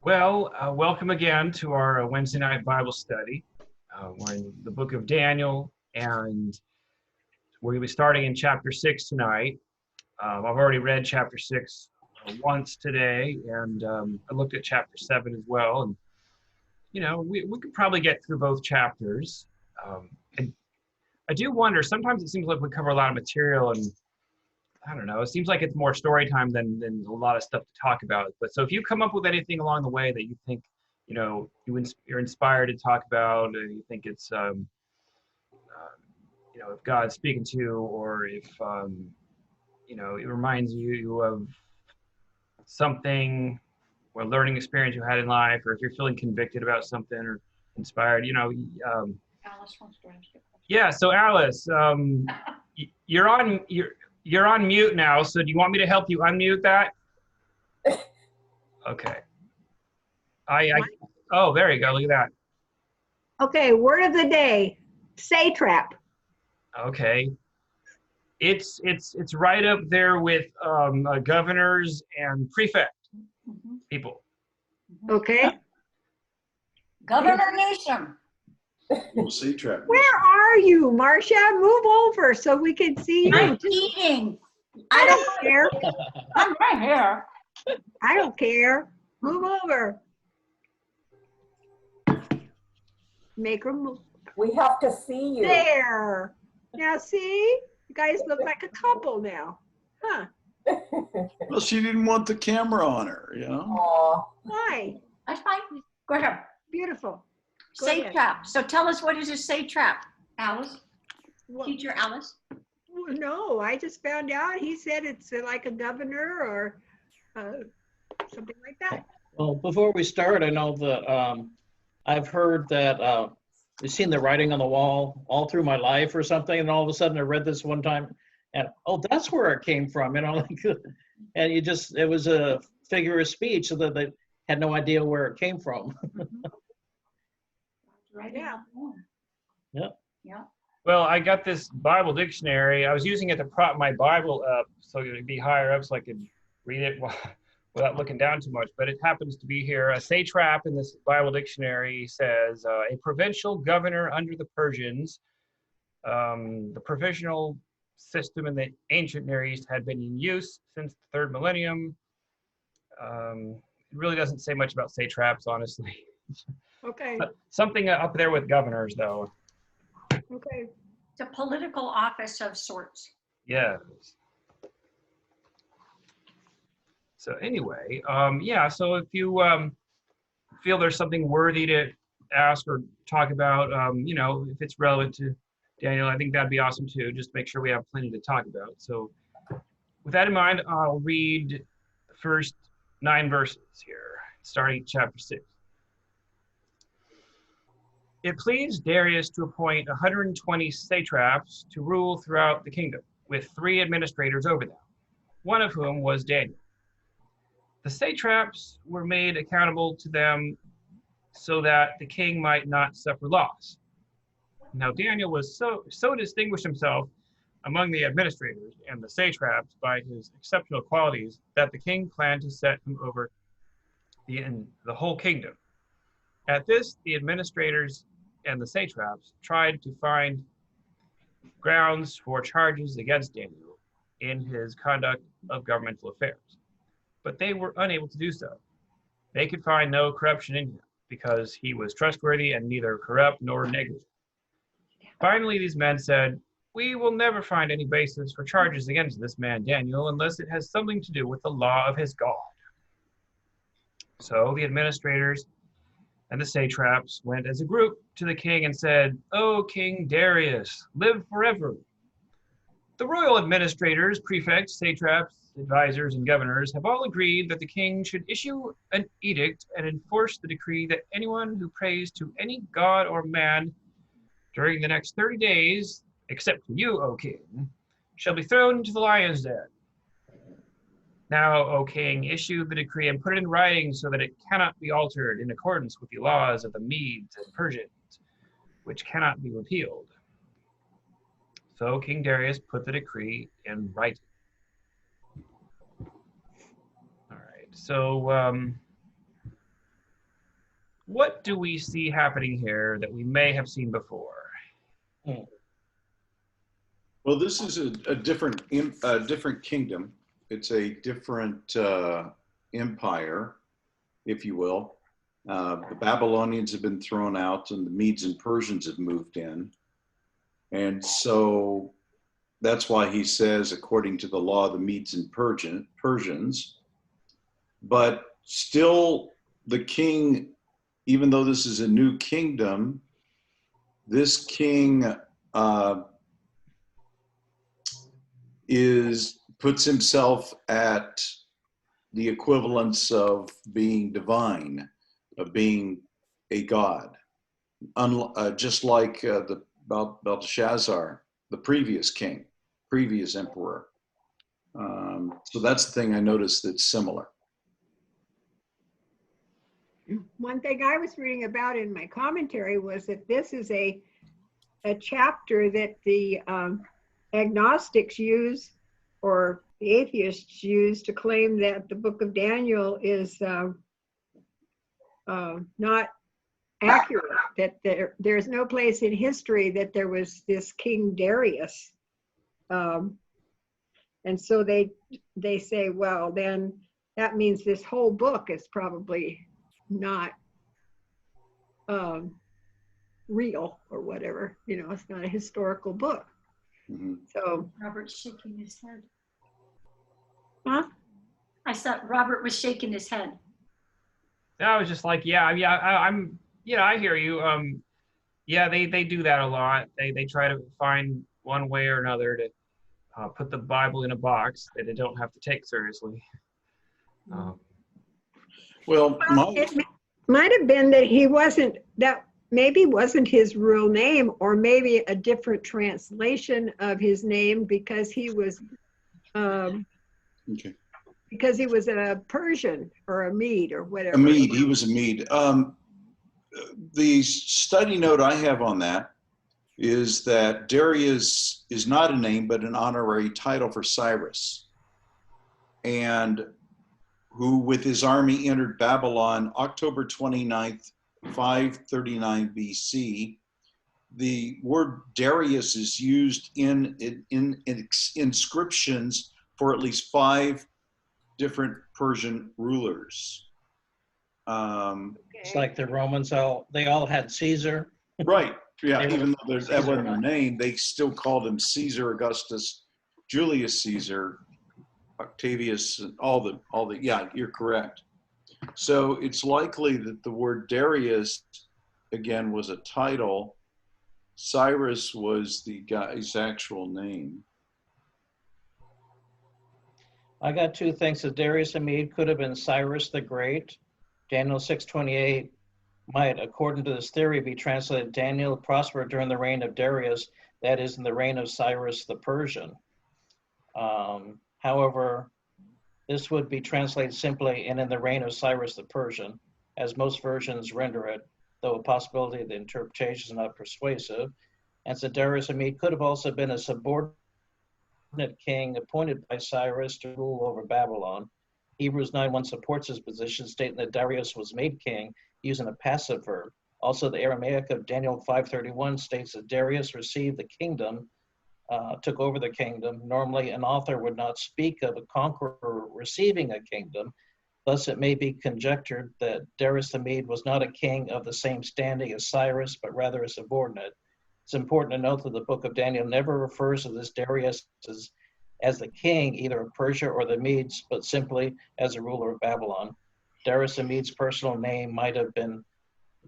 Well, welcome again to our Wednesday night Bible study. We're in the book of Daniel, and we're going to be starting in chapter 6 tonight. I've already read chapter 6 once today, and I looked at chapter 7 as well. And, we could probably get through both chapters. And I do wonder, sometimes it seems like we cover a lot of material, and I don't know, it seems like it's more story time than a lot of stuff to talk about. But so if you come up with anything along the way that you think, you're inspired to talk about, or you think it's, if God's speaking to you, or if, it reminds you of something or learning experience you had in life, or if you're feeling convicted about something or inspired, Alice wants to ask you a question. Yeah, so Alice, you're on mute now, so do you want me to help you unmute that? Okay. Oh, there you go. Look at that. Okay, word of the day, satrap. Okay. It's right up there with governors and prefect people. Okay, Governor Newsom. Satrap. where are you, Marcia? Move over so we can see you. I'm eating. I don't care. I'm right here. I don't care. Move over. Make her move. We have to see you. There. Now see, you guys look like a couple now. Huh? Well, she didn't want the camera on her, Aw. Why? That's fine. Go ahead. Beautiful. Go ahead. Satrap. So tell us, what is a satrap, Alice? Well, Teacher Alice. no, I just found out. He said it's like a governor or something like that. Well, before we start, I know that I've heard that I've seen the writing on the wall all through my life or something, and all of a sudden I read this one time, and oh, that's where it came from, like, and it was a figure of speech, so that they had no idea where it came from. Right. Yeah. Yep. Yeah. Well, I got this Bible dictionary. I was using it to prop my Bible up so it would be higher up so I could read it without looking down too much. But it happens to be here. A satrap in this Bible dictionary says a provincial governor under the Persians. The provincial system in the ancient Near East had been in use since the 3rd millennium. It really doesn't say much about satraps, honestly. Okay. Something up there with governors, though. Okay. It's a political office of sorts. Yeah. So anyway, so if you feel there's something worthy to ask or talk about, if it's relevant to Daniel, I think that'd be awesome too. Just make sure we have plenty to talk about. So with that in mind, I'll read the first 9 verses here, starting chapter 6. It pleased Darius to appoint 120 satraps to rule throughout the kingdom, with 3 administrators over them, one of whom was Daniel. The satraps were made accountable to them so that the king might not suffer loss. Now Daniel was so distinguished himself among the administrators and the satraps by his exceptional qualities that the king planned to set him over the whole kingdom. At this, the administrators and the satraps tried to find grounds for charges against Daniel in his conduct of governmental affairs, but they were unable to do so. They could find no corruption in him because he was trustworthy and neither corrupt nor negligent. Finally, these men said, "We will never find any basis for charges against this man Daniel unless it has something to do with the law of his God." So the administrators and the satraps went as a group to the king and said, "O King Darius, live forever. The royal administrators, prefects, satraps, advisors, and governors have all agreed that the king should issue an edict and enforce the decree that anyone who prays to any god or man during the next 30 days, except for you, O king, shall be thrown into the lion's den. Now, O king, issue the decree and put it in writing so that it cannot be altered in accordance with the laws of the Medes and Persians, which cannot be repealed." So King Darius put the decree in writing. All right, so what do we see happening here that we may have seen before? Well, this is a different kingdom. It's a different empire, if you will. The Babylonians have been thrown out and the Medes and Persians have moved in. And so that's why he says, according to the law, the Medes and Persians. But still, the king, even though this is a new kingdom, this king puts himself at the equivalence of being divine, of being a god, just like Belteshazzar, the previous king, previous emperor. So that's the thing I noticed that's similar. One thing I was reading about in my commentary was that this is a chapter that the agnostics use, or the atheists use, to claim that the book of Daniel is not accurate, that there's no place in history that there was this King Darius. And so they say, well, then that means this whole book is probably not real or whatever. You know, it's not a historical book. Mm-hmm. So Robert's shaking his head. Huh? I thought Robert was shaking his head. I was just like, yeah, I'm, I hear you. Yeah, they do that a lot. They try to find one way or another to put the Bible in a box that they don't have to take seriously. Well, it might have been that that maybe wasn't his real name, or maybe a different translation of his name, because he was okay. Because he was a Persian or a Mede or whatever. A Mede, he was a Mede. The study note I have on that is that Darius is not a name, but an honorary title for Cyrus, and who with his army entered Babylon October 29th, 539 BC. The word Darius is used in inscriptions for at least 5 different Persian rulers. It's like the Romans, they all had Caesar. Right, yeah, They even were though that Caesar. wasn't their name, they still called him Caesar Augustus, Julius Caesar, Octavius, and all the, yeah, you're correct. So it's likely that the word Darius, again, was a title. Cyrus was the guy's actual name. I got 2 things. That Darius and Mede could have been Cyrus the Great. Daniel 6:28 might, according to this theory, be translated Daniel prospered during the reign of Darius, that is, in the reign of Cyrus the Persian. However, this would be translated simply in the reign of Cyrus the Persian, as most versions render it, though a possibility of the interpretation is not persuasive. And so Darius and Mede could have also been a subordinate king appointed by Cyrus to rule over Babylon. Hebrews 9:1 supports his position, stating that Darius was made king using a passive verb. Also, the Aramaic of Daniel 5:31 states that Darius received the kingdom, took over the kingdom. Normally, an author would not speak of a conqueror receiving a kingdom. Thus, it may be conjectured that Darius the Mede was not a king of the same standing as Cyrus, but rather a subordinate. It's important to note that the book of Daniel never refers to this Darius as the king, either of Persia or the Medes, but simply as a ruler of Babylon. Darius the Mede's personal name might have been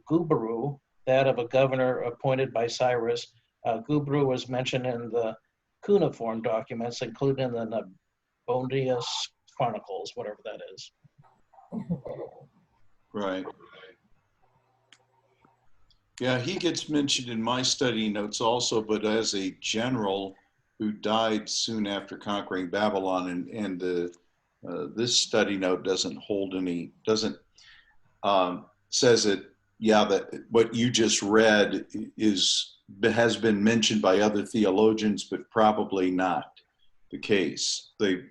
Gubaru, that of a governor appointed by Cyrus. Gubaru was mentioned in the cuneiform documents, including the Nabonidus Chronicles, whatever that is. Right. Yeah, he gets mentioned in my study notes also, but as a general who died soon after conquering Babylon, and this study note doesn't hold any, says that, yeah, that what you just read has been mentioned by other theologians, but probably not the case. They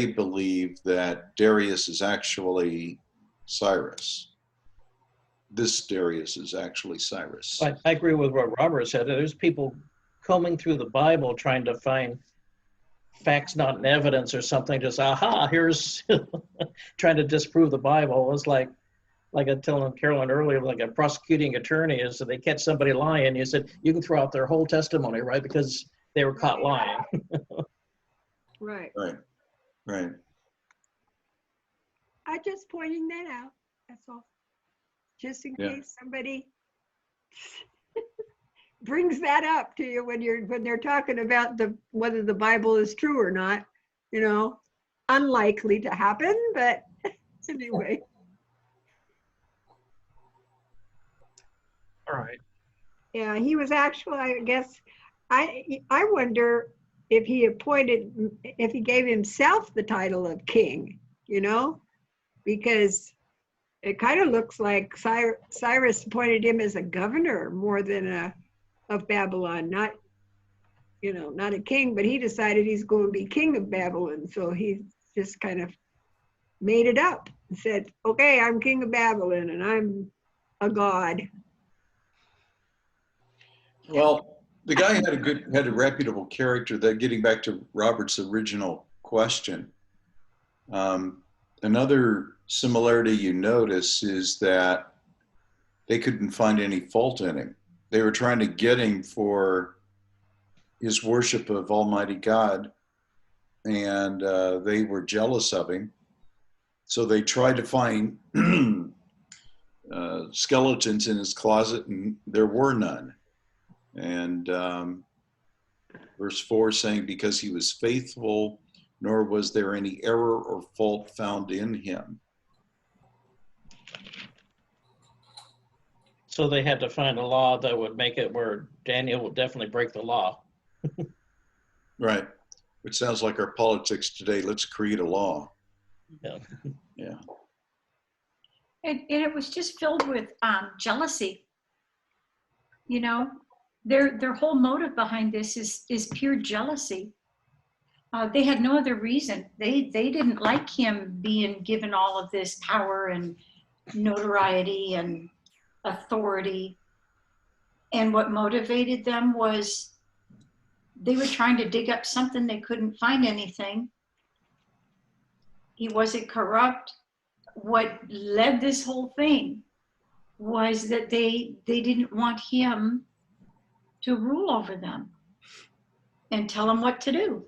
believe that Darius is actually Cyrus. this Darius is actually Cyrus. I agree with what Robert said. There's people combing through the Bible trying to find facts not in evidence or something, just aha, here's trying to disprove the Bible. It's like I was telling Carolyn earlier, like a prosecuting attorney is, so they catch somebody lying, you said you can throw out their whole testimony, right? Because they were caught lying. Right. Right. I just pointing that out. That's all. Just in Yeah. case somebody brings that up to you when they're talking about whether the Bible is true or not. You know, unlikely to happen, but anyway. All right. Yeah, he was actually, I guess, I wonder if he gave himself the title of king, you know, because it kind of looks like Cyrus appointed him as a governor more than of Babylon, not a king, but he decided he's going to be king of Babylon. So he just kind of made it up and said, okay, I'm king of Babylon and I'm a god. Well, the guy had a reputable character. That, getting back to Robert's original question, another similarity you notice is that they couldn't find any fault in him. They were trying to get him for his worship of Almighty God, and they were jealous of him. So they tried to find skeletons in his closet, and there were none. And verse 4 saying, because he was faithful, nor was there any error or fault found in him. So they had to find a law that would make it where Daniel would definitely break the law. Right. Which sounds like our politics today. Let's create a law. Yeah. Yeah. And it was just filled with jealousy. You know, their whole motive behind this is pure jealousy. They had no other reason. They didn't like him being given all of this power and notoriety and authority. And what motivated them was they were trying to dig up something. They couldn't find anything. He wasn't corrupt. What led this whole thing was that they didn't want him to rule over them and tell them what to do.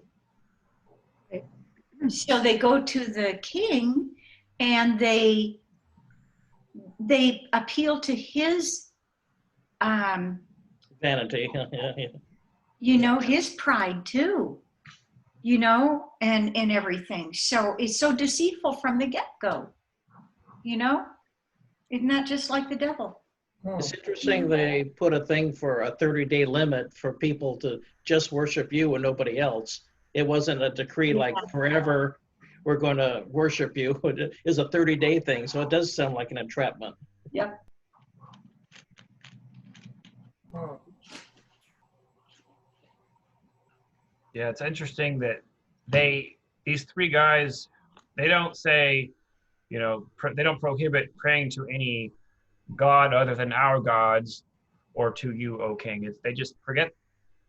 So they go to the king and they appeal to his Vanity. you know, his pride too, you know, and everything. So it's so deceitful from the get-go, you know? Isn't that just like the devil? It's interesting they put a thing for a 30-day limit for people to just worship you and nobody else. It wasn't a decree like forever we're going to worship you. It is a 30-day thing, so it does sound like an entrapment. Yep. Yeah, it's interesting that these three guys, they don't say, you know, they don't prohibit praying to any god other than our gods or to you, O king. They just forget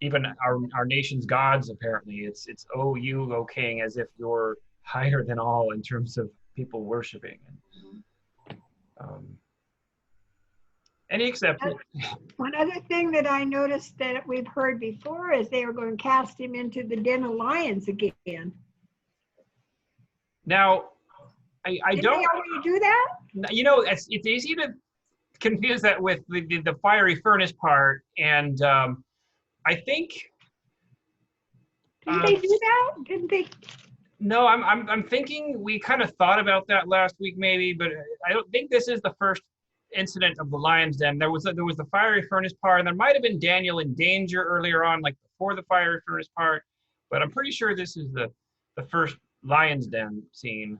even our nation's gods. Apparently, it's oh you, O king, as if you're higher than all in terms of people worshiping. And he accepts it. One other thing that I noticed that we've heard before is they were going to cast him into the den of lions again. Now, I Didn't don't. they already do that? You know, it's easy to confuse that with the fiery furnace part, and I think. Didn't they do that? Didn't they? No, I'm thinking we kind of thought about that last week maybe, but I don't think this is the first incident of the lion's den. There was the fiery furnace part, and there might have been Daniel in danger earlier on, like before the fiery furnace part, but I'm pretty sure this is the first lion's den scene.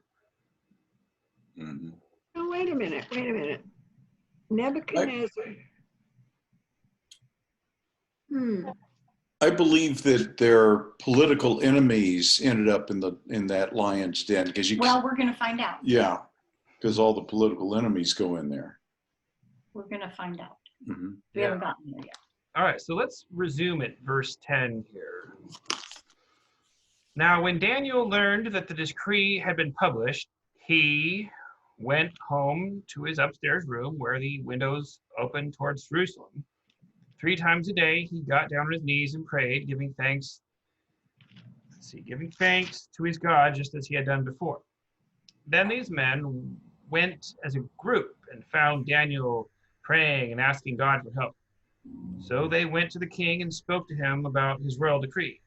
Mm-hmm. Oh, wait a minute. Nebuchadnezzar. I believe that their political enemies ended up in that lion's den because Well, we're going to find out. yeah, because all the political enemies go in there. We're going to find out. Mhm. We haven't gotten there yet. All right, so let's resume at verse 10 here. Now, when Daniel learned that the decree had been published, he went home to his upstairs room where the windows opened towards Jerusalem. 3 times a day, he got down on his knees and prayed, giving thanks to his God, just as he had done before. Then these men went as a group and found Daniel praying and asking God for help. So they went to the king and spoke to him about his royal decree.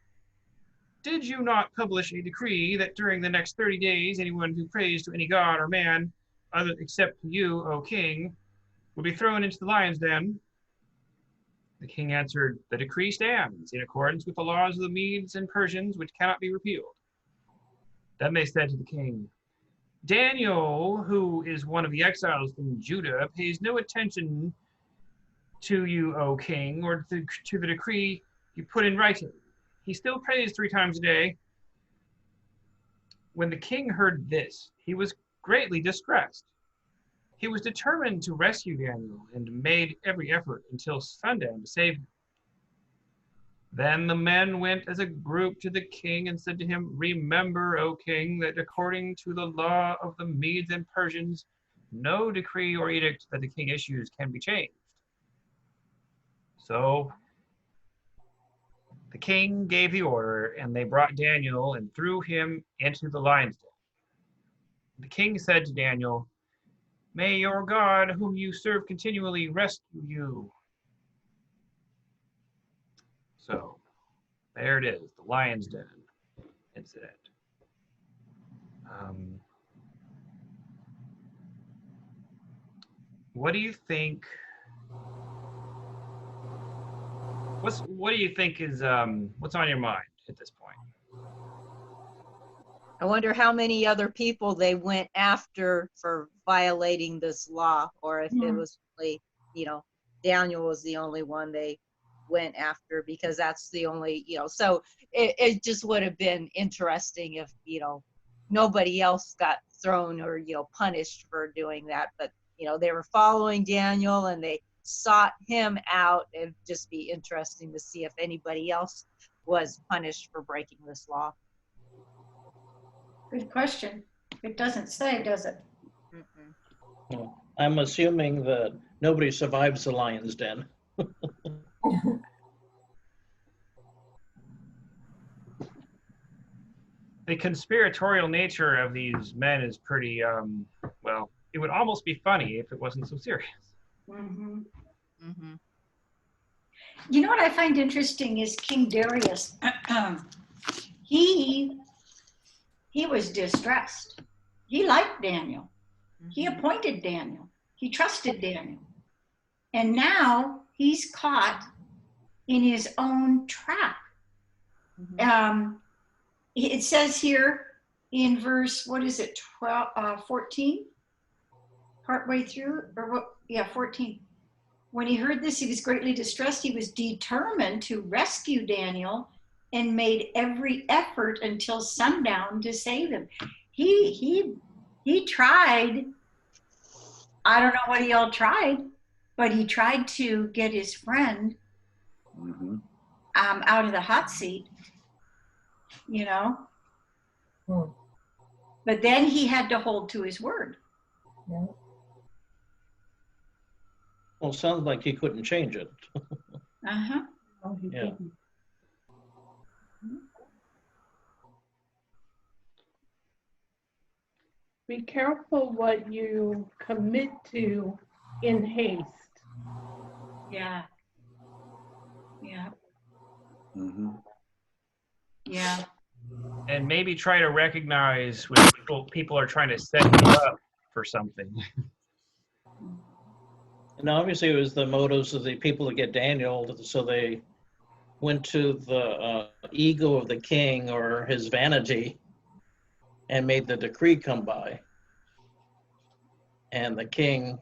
Did you not publish a decree that during the next 30 days, anyone who prays to any god or man, other except you, O king, will be thrown into the lion's den? The king answered, the decree stands in accordance with the laws of the Medes and Persians, which cannot be repealed. Then they said to the king, Daniel, who is one of the exiles from Judah, pays no attention to you, O king, or to the decree you put in writing. He still prays 3 times a day. When the king heard this, he was greatly distressed. He was determined to rescue Daniel and made every effort until sundown to save him. Then the men went as a group to the king and said to him, remember, O king, that according to the law of the Medes and Persians, no decree or edict that the king issues can be changed. So the king gave the order, and they brought Daniel and threw him into the lion's den. The king said to Daniel, may your God, whom you serve continually, rescue you. So there it is, the lion's den incident. What do you think? What do you think is what's on your mind at this point? I wonder how many other people they went after for violating this law, or if it was really, Daniel was the only one they went after, because that's the only, so it just would have been interesting if, nobody else got thrown or, punished for doing that. But, they were following Daniel and they sought him out. It'd just be interesting to see if anybody else was punished for breaking this law. Good question. It doesn't say, does it? Well, I'm assuming that nobody survives the lion's den. The conspiratorial nature of these men is pretty, well, it would almost be funny if it wasn't so serious. Mm-hmm. Mm-hmm. You know what I find interesting is King Darius. He was distressed. He liked Daniel. He appointed Daniel. He trusted Daniel. And now he's caught in his own trap. It says here in verse, 14? Partway through, or what? Yeah, 14. When he heard this, he was greatly distressed. He was determined to rescue Daniel and made every effort until sundown to save him. He tried. I don't know what he all tried, but he tried to get his friend out of the hot seat, But then he had to hold to his word. Yeah. Well, it sounds like he couldn't change it. Uh-huh. Oh, he Yeah. didn't. Be careful what you commit to in haste. Yeah. Yeah. Yeah. And maybe try to recognize when people are trying to set you up for something. And obviously it was the motives of the people to get Daniel, so they went to the ego of the king or his vanity and made the decree come by. And the king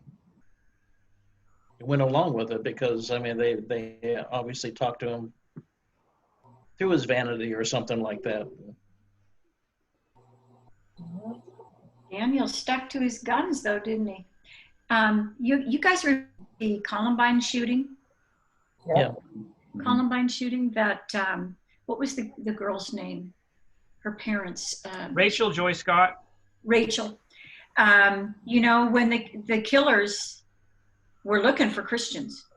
went along with it because, I mean, they obviously talked to him through his vanity or something like that. Daniel stuck to his guns, though, didn't he? You guys remember the Columbine shooting? Yeah. Columbine shooting that, what was the girl's name? Her parents. Rachel Joy Scott. Rachel. You know, when the killers were looking for Christians,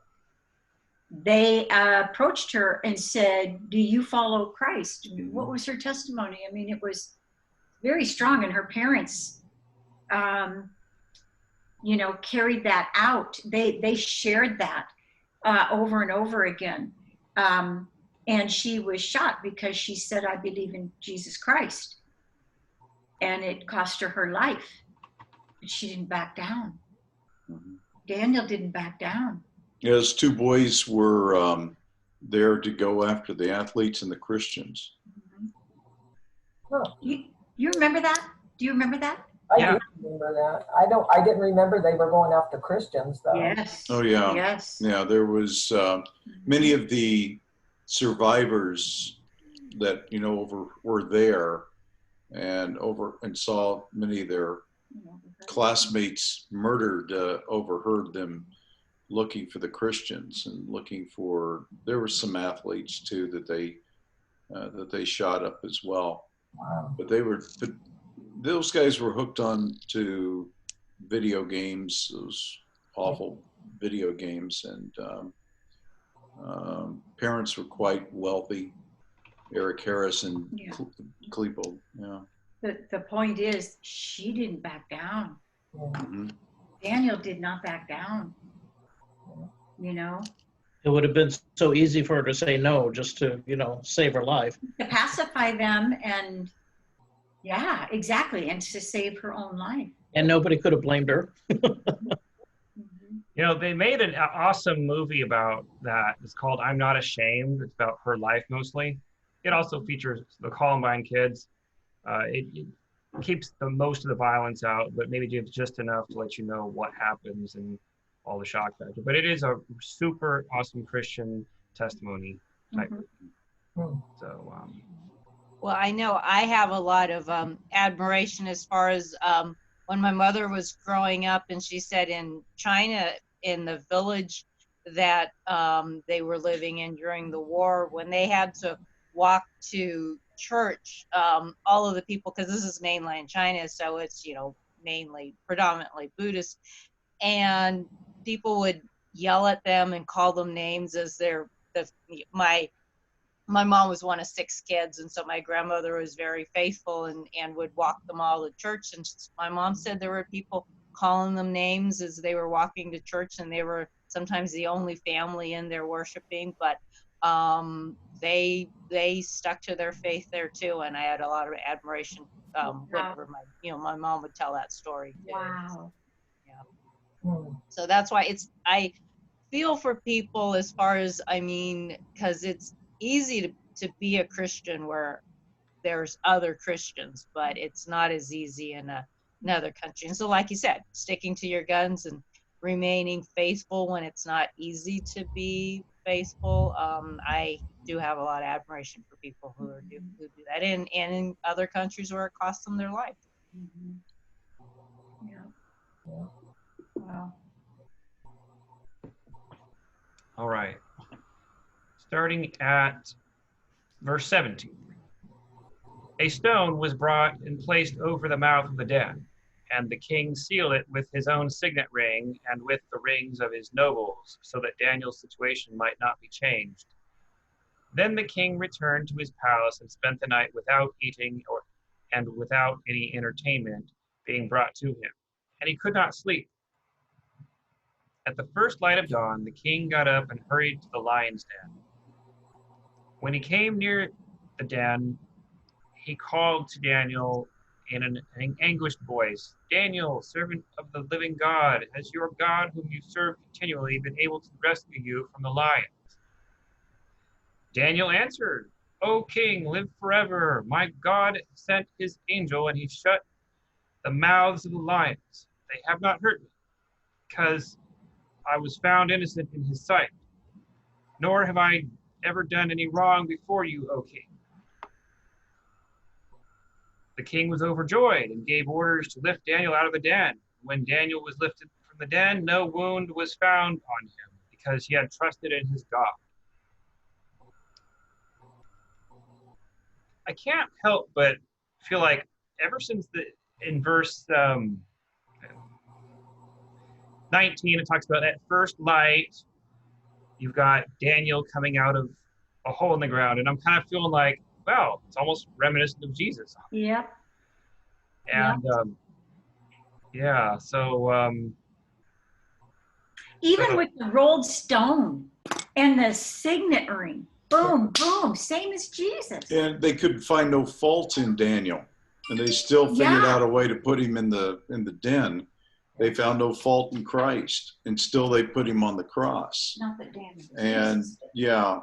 they approached her and said, "Do you follow Christ?" What was her testimony? I mean, it was very strong, and her parents, you know, carried that out. They shared that over and over again. And she was shot because she said, "I believe in Jesus Christ." And it cost her life. But she didn't back down. Daniel didn't back down. Yes, two boys were there to go after the athletes and the Christians. Huh. You remember that? Do you remember that? I Yeah. do remember that. I didn't remember they were going after Christians though. Yes. Oh, yeah. Yes. Yeah, there was many of the survivors that, you know, were there and saw many of their classmates murdered, overheard them looking for the Christians and looking for, there were some athletes too that they shot up as well. Wow. But those guys were hooked on to video games, those awful video games, and parents were quite wealthy. Eric Harris and Yeah. Kleeple, yeah. The point is, she didn't back down. Mhm. Daniel did not back down. You know, It would have been so easy for her to say no, just to, you know, save her life. to pacify them, and yeah, exactly, and to save her own life. And nobody could have blamed her. You know, they made an awesome movie about that. It's called I'm Not Ashamed. It's about her life mostly. It also features the Columbine kids. It keeps the most of the violence out, but maybe just enough to let you know what happens and all the shock factor. But it is a super awesome Christian testimony type. Mhm. So, Well, I know I have a lot of admiration as far as when my mother was growing up, and she said in China, in the village that they were living in during the war, when they had to walk to church, all of the people, because this is mainland China, so it's, you know, mainly predominantly Buddhist, and people would yell at them and call them names as my mom was one of 6 kids, and so my grandmother was very faithful and would walk them all to church. And my mom said there were people calling them names as they were walking to church, and they were sometimes the only family in there worshiping, but they stuck to their faith there too. And I had a lot of admiration whenever my mom would tell that story too. Wow. Mhm. So that's why I feel for people as far as, I mean, because it's easy to be a Christian where there's other Christians, but it's not as easy in another country. And so, like you said, sticking to your guns and remaining faithful when it's not easy to be faithful. I do have a lot of admiration for people who do that, and in other countries where it costs them their life. Yeah. Wow. all right. Starting at verse 17. A stone was brought and placed over the mouth of the den, and the king sealed it with his own signet ring and with the rings of his nobles, so that Daniel's situation might not be changed. Then the king returned to his palace and spent the night without eating and without any entertainment being brought to him, and he could not sleep. At the first light of dawn, the king got up and hurried to the lion's den. When he came near the den, he called to Daniel in an anguished voice, "Daniel, servant of the living God, has your God, whom you serve continually, been able to rescue you from the lions?" Daniel answered, "O king, live forever. My God sent his angel, and he shut the mouths of the lions. They have not hurt me, because I was found innocent in his sight. Nor have I ever done any wrong before you, O king." The king was overjoyed and gave orders to lift Daniel out of the den. When Daniel was lifted from from the den, no wound was found on him, because he had trusted in his God. I can't help but feel like ever since in verse 19, it talks about at first light, you've got Daniel coming out of a hole in the ground. And I'm kind of feeling like, wow, it's almost reminiscent of Jesus. Yep. And yeah, so. Even with the rolled stone and the signet ring, boom, boom, same as Jesus. And they could find no fault in Daniel, and they still figured out a way to put him in the den. They found no fault in Christ, and still they put him on the cross. Not that Daniel. And Jesus. yeah,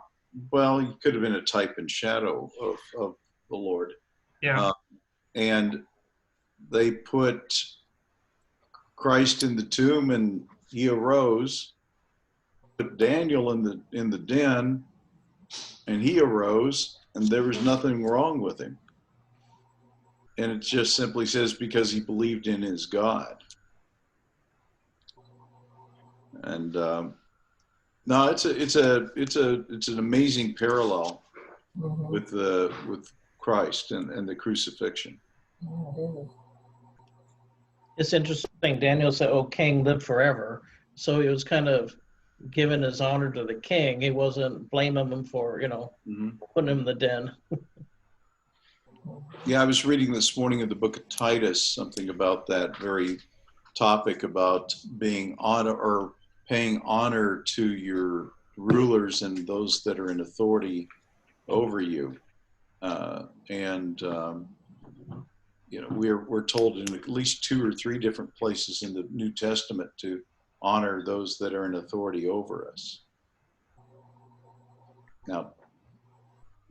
well, he could have been a type and shadow of the Lord. Yeah. And they put Christ in the tomb, and he arose. Put Daniel in the den, and he arose, and there was nothing wrong with him. And it just simply says because he believed in his God. And no, it's an amazing parallel with Christ and the crucifixion. It's interesting. Daniel said, "Oh, King, live forever." So he was kind of giving his honor to the king. He wasn't blaming him for, putting him in the den. Yeah, I was reading this morning in the book of Titus something about that very topic about being honor or paying honor to your rulers and those that are in authority over you. We're told in at least 2 or 3 different places in the New Testament to honor those that are in authority over us. Now,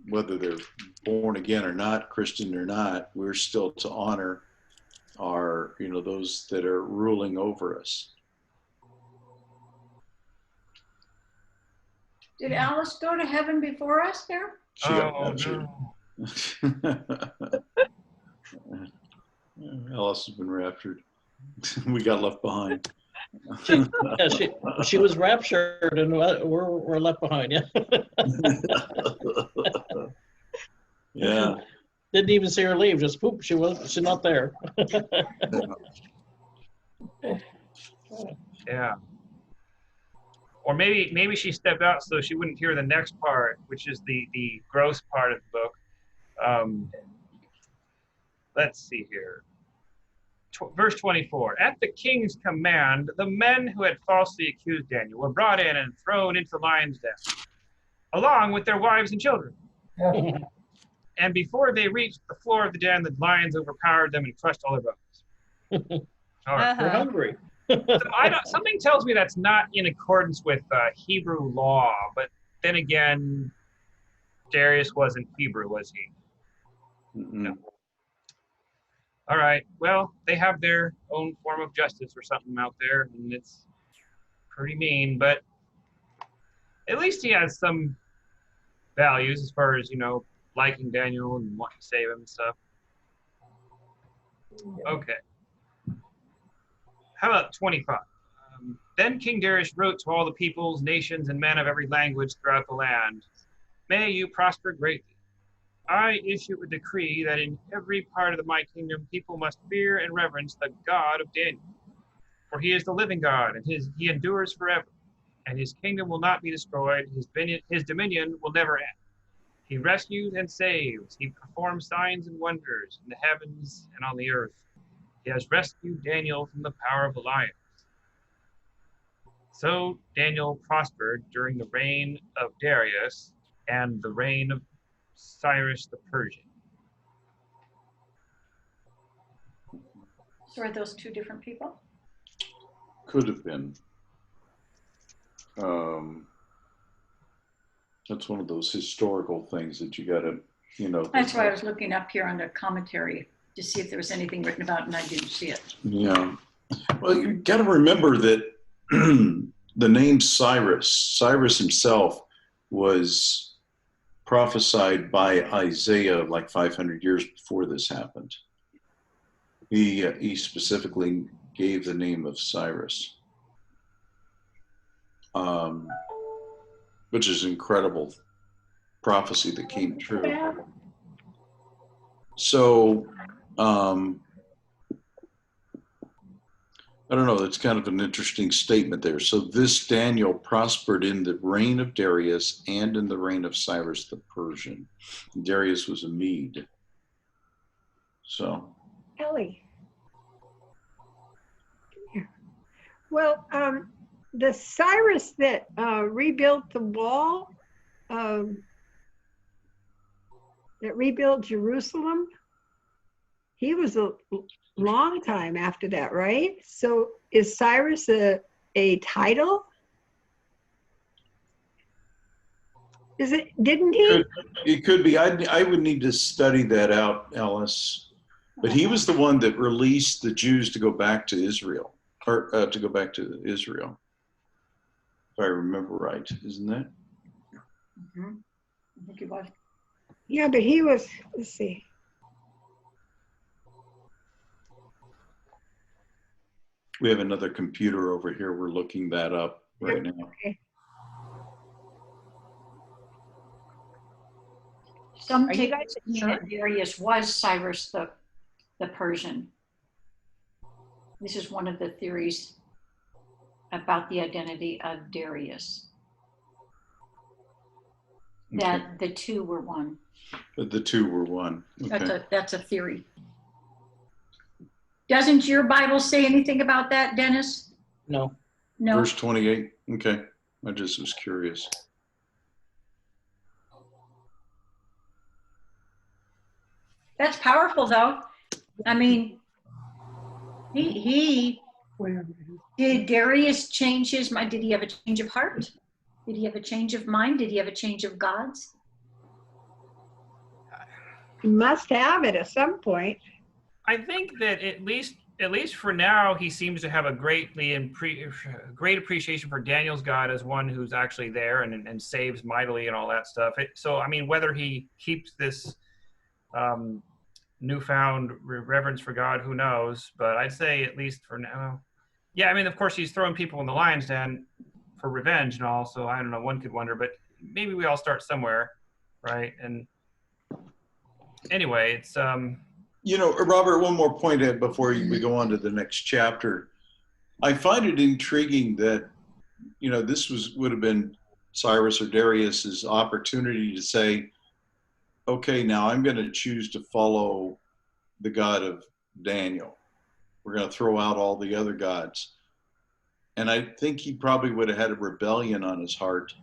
whether they're born again or not, Christian or not, we're still to honor our, those that are ruling over us. Did Alice go to heaven before us there? She got raptured. Alice has been raptured. We got left behind. She was raptured, and we're left behind. Yeah. Yeah. Didn't even see her leave. Just poop. She's not there. Yeah. Or maybe she stepped out so she wouldn't hear the next part, which is the gross part of the book. Let's see here. Verse 24. At the king's command, the men who had falsely accused Daniel were brought in and thrown into the lion's den, along with their wives and children. And before they reached the floor of the den, the lions overpowered them and crushed all their bones. All right. We're hungry. So something tells me that's not in accordance with Hebrew law, but then again, Darius wasn't Hebrew, was he? Mm-hmm. No. All right, well, they have their own form of justice or something out there, and it's pretty mean, but at least he has some values as far as, liking Daniel and wanting to save him and stuff. Okay. How about 25? Then King Darius wrote to all the peoples, nations, and men of every language throughout the land, "May you prosper greatly. I issue a decree that in every part of my kingdom people must fear and reverence the God of Daniel. For he is the living God, and he endures forever, and his kingdom will not be destroyed, his dominion will never end. He rescues and saves, he performs signs and wonders in the heavens and on the earth. He has rescued Daniel from the power of the lions." So Daniel prospered during the reign of Darius and the reign of Cyrus the Persian. So are those 2 different people? Could have been. That's one of those historical things that you got to, That's why I was looking up here on the commentary to see if there was anything written about it, and I didn't see it. Yeah. Well, you got to remember that the name Cyrus himself was prophesied by Isaiah like 500 years before this happened. He specifically gave the name of Cyrus. which is incredible prophecy that came true. So, I don't know, that's kind of an interesting statement there. So this Daniel prospered in the reign of Darius and in the reign of Cyrus the Persian. Darius was a Mede. So. Ellie. Come here. Well, the Cyrus that rebuilt the wall, that rebuilt Jerusalem, he was a long time after that, right? So is Cyrus a title? Is it, didn't he? It could be. I would need to study that out, Alice. But he was the one that released the Jews to go back to Israel, or to go back to Israel, if I remember right, isn't that? Mm-hmm. I think it was. Yeah, but he was, let's see. We have another computer over here. We're looking that up right now. Okay. Some Are you take guys- that Darius was Cyrus the Persian. This is one of the theories about the identity of Darius. Okay. That the two were one. But the two were one. Okay. That's a theory. Doesn't your Bible say anything about that, Dennis? No. No. Verse 28. Okay. I just was curious. That's powerful, though. I mean, did Darius change his mind? Did he have a change of heart? Did he have a change of mind? Did he have a change of gods? He must have it at some point. I think that at least for now, he seems to have a great appreciation for Daniel's God as one who's actually there and saves mightily and all that stuff. So, I mean, whether he keeps this newfound reverence for God, who knows? But I'd say at least for now. Yeah, I mean, of course, he's throwing people in the lion's den for revenge and all. So I don't know, one could wonder, but maybe we all start somewhere, right? And anyway, it's You know, Robert, one more point before we go on to the next chapter. I find it intriguing that, you know, this would have been Cyrus or Darius's opportunity to say, okay, now I'm going to choose to follow the God of Daniel. We're going to throw out all the other gods. And I think he probably would have had a rebellion on his heart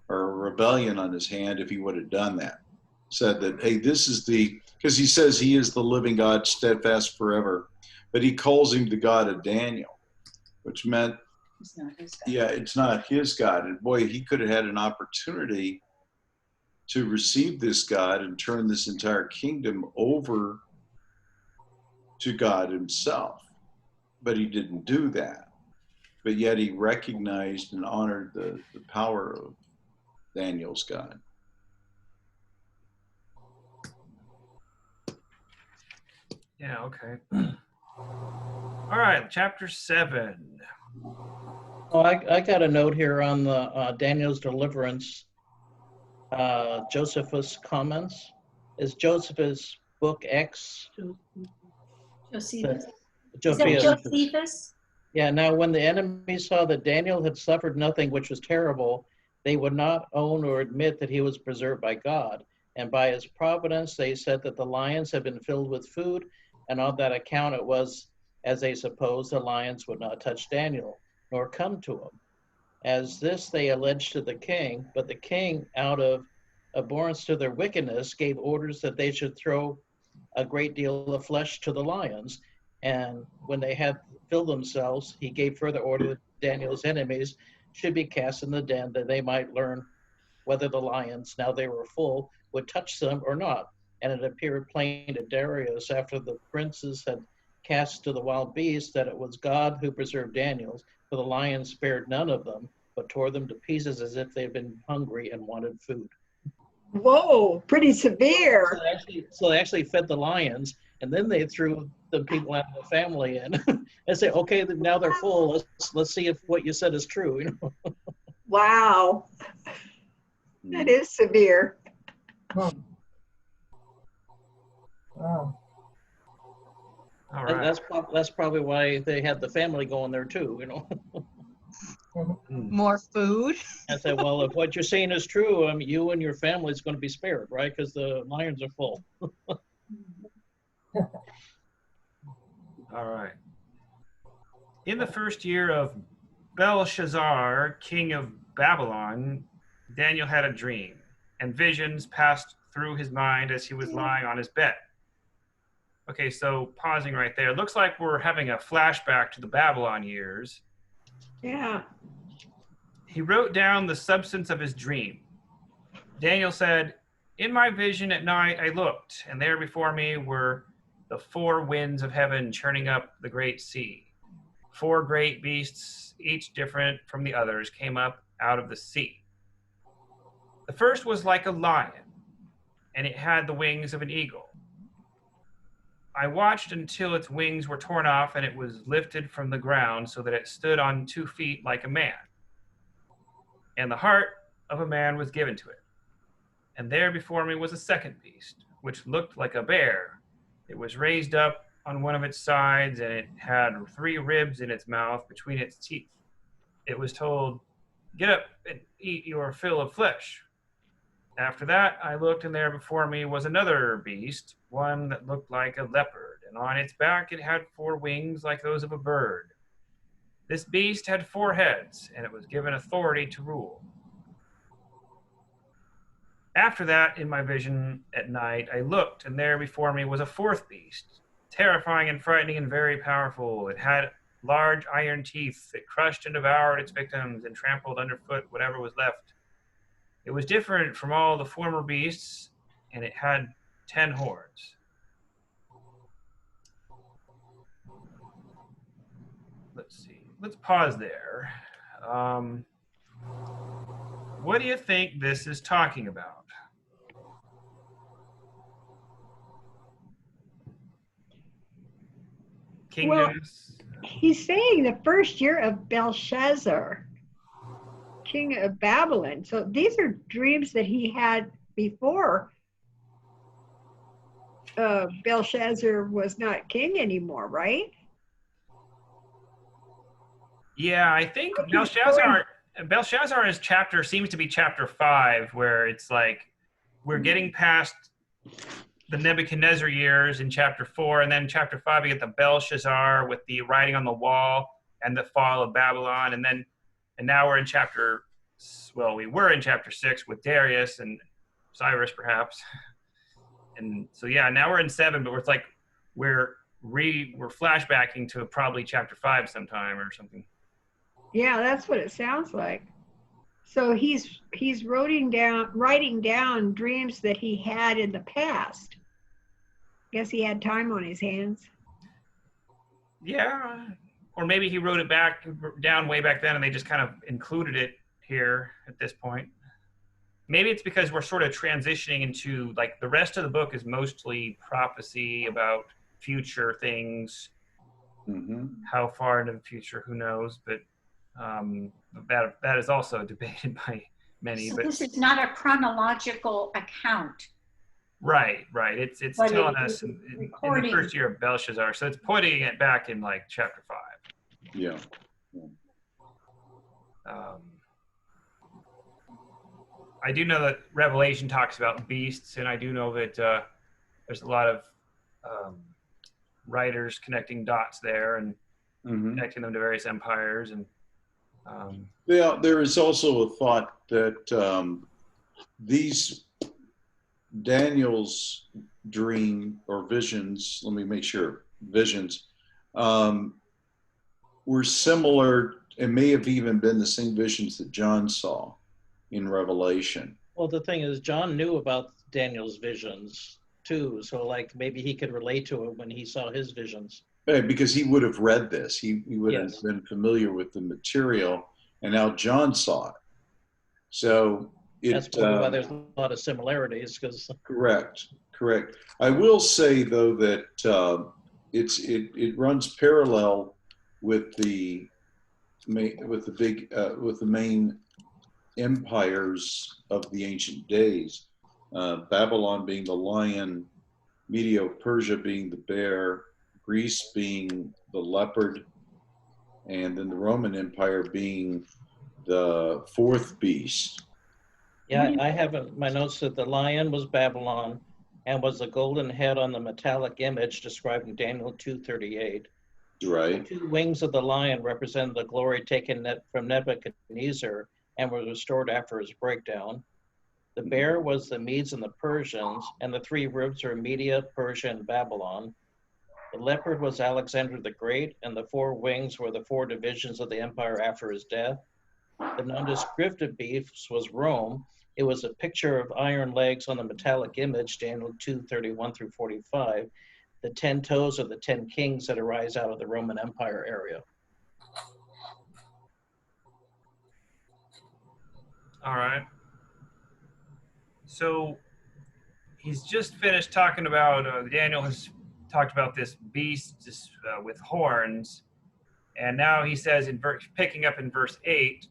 or a rebellion on his hand if he would have done that. Said that, hey, this is because he says he is the living God, steadfast forever, but he calls him the God of Daniel, which meant, It's not his God. yeah, it's not his God. And boy, he could have had an opportunity to receive this God and turn this entire kingdom over to God himself. But he didn't do that. But yet he recognized and honored the power of Daniel's God. yeah, okay. All right, chapter 7. Oh, I got a note here on the Daniel's deliverance. Josephus comments. Is Josephus book X? Josephus. Is that Josephus. Josephus? Yeah, now when the enemy saw that Daniel had suffered nothing which was terrible, they would not own or admit that he was preserved by God. And by his providence, they said that the lions had been filled with food, and on that account it was, as they supposed, the lions would not touch Daniel, nor come to him. As this they alleged to the king, but the king, out of abhorrence to their wickedness, gave orders that they should throw a great deal of flesh to the lions. And when they had filled themselves, he gave further order that Daniel's enemies should be cast in the den, that they might learn whether the lions, now they were full, would touch them or not. And it appeared plain to Darius, after the princes had cast to the wild beasts, that it was God who preserved Daniel, for the lions spared none of them, but tore them to pieces as if they had been hungry and wanted food. Whoa, pretty severe. So they actually fed the lions, and then they threw the people out of the family in and say, okay, now they're full. Let's see if what you said is true. You know? Wow, that is severe. Hmm. Wow. All And right. that's probably why they had the family going there too, you know. More food. I said, well, if what you're saying is true, you and your family is going to be spared, right? Because the lions are full. All right. In the first year of Belshazzar, king of Babylon, Daniel had a dream, and visions passed through his mind as he was lying on his bed. Okay, so pausing right there. Looks like we're having a flashback to the Babylon years. Yeah. He wrote down the substance of his dream. Daniel said, "In my vision at night I looked, and there before me were the four winds of heaven churning up the great sea. Four great beasts, each different from the others, came up out of the sea. The first was like a lion, and it had the wings of an eagle. I watched until its wings were torn off, and it was lifted from the ground so that it stood on 2 feet like a man. And the heart of a man was given to it. And there before me was a second beast, which looked like a bear. It was raised up on one of its sides, and it had 3 ribs in its mouth between its teeth. It was told, 'Get up and eat your fill of flesh.' After that, I looked, and there before me was another beast, one that looked like a leopard, and on its back it had 4 wings like those of a bird. This beast had 4 heads, and it was given authority to rule. After that, in my vision at night, I looked, and there before me was a 4th beast, terrifying and frightening and very powerful. It had large iron teeth. It crushed and devoured its victims and trampled underfoot whatever was left. It was different from all the former beasts, and it had 10 horns." Let's see. Let's pause there. What do you think this is talking about? Kingdoms? He's saying the first year of Belshazzar, king of Babylon. So these are dreams that he had before Belshazzar was not king anymore, right? Yeah, I think Belshazzar's chapter seems to be chapter 5, where it's like we're getting past the Nebuchadnezzar years in chapter 4, and then in chapter 5 we get the Belshazzar with the writing on the wall and the fall of Babylon, and now we're in we were in chapter 6 with Darius and Cyrus perhaps, and so yeah, now we're in 7, but it's like we're flashbacking to probably chapter 5 sometime or something. Yeah, that's what it sounds like. So he's writing down dreams that he had in the past. Guess he had time on his hands. Yeah, or maybe he wrote it down way back then, and they just kind of included it here at this point. Maybe it's because we're sort of transitioning into, like, the rest of the book is mostly prophecy about future things. Mm-hmm. How far into the future, who knows? But that is also debated by many. So but this is not a chronological account. Right. It's But telling it us is in the recording. first year of Belshazzar, so it's putting it back in like chapter 5. Yeah. I do know that Revelation talks about beasts, and I do know that there's a lot of writers connecting dots there and connecting them to various empires. And yeah, there is also a thought that these Daniel's dream or visions, let me make sure, visions, were similar. It may have even been the same visions that John saw in Revelation. Well, the thing is, John knew about Daniel's visions too, so like maybe he could relate to it when he saw his visions. Yeah, because he would have read this. He would have Yes. been familiar with the material, and now John saw it. So That's probably why there's a lot of similarities. Because correct. I will say though that it runs parallel with the main empires of the ancient days. Babylon being the lion, Medo-Persia being the bear, Greece being the leopard, and then the Roman Empire being the fourth beast. Yeah, I have in my notes that the lion was Babylon and was the golden head on the metallic image described in Daniel 2:38. Right. The two wings of the lion represent the glory taken from Nebuchadnezzar and was restored after his breakdown. The bear was the Medes and the Persians, and the three ribs are Media, Persia, and Babylon. The leopard was Alexander the Great, and the four wings were the four divisions of the empire after his death. The nondescript beast was Rome. It was a picture of iron legs on the metallic image, Daniel 2:31 through 45. The 10 toes are the 10 kings that arise out of the Roman Empire area. All right. So he's just finished talking about, Daniel has talked about this beast with horns. And now he says, picking up in verse 8,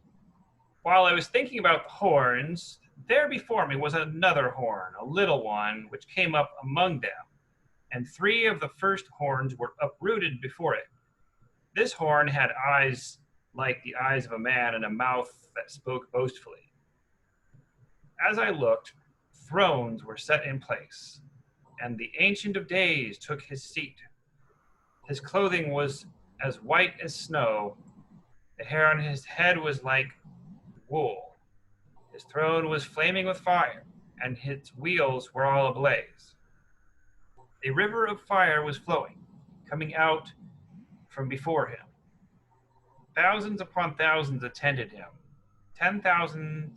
while I was thinking about the horns, there before me was another horn, a little one, which came up among them. And 3 of the first horns were uprooted before it. This horn had eyes like the eyes of a man and a mouth that spoke boastfully. As I looked, thrones were set in place, and the Ancient of Days took his seat. His clothing was as white as snow. The hair on his head was like wool. His throne was flaming with fire, and his wheels were all ablaze. A river of fire was flowing, coming out from before him. Thousands upon thousands attended him. 10,000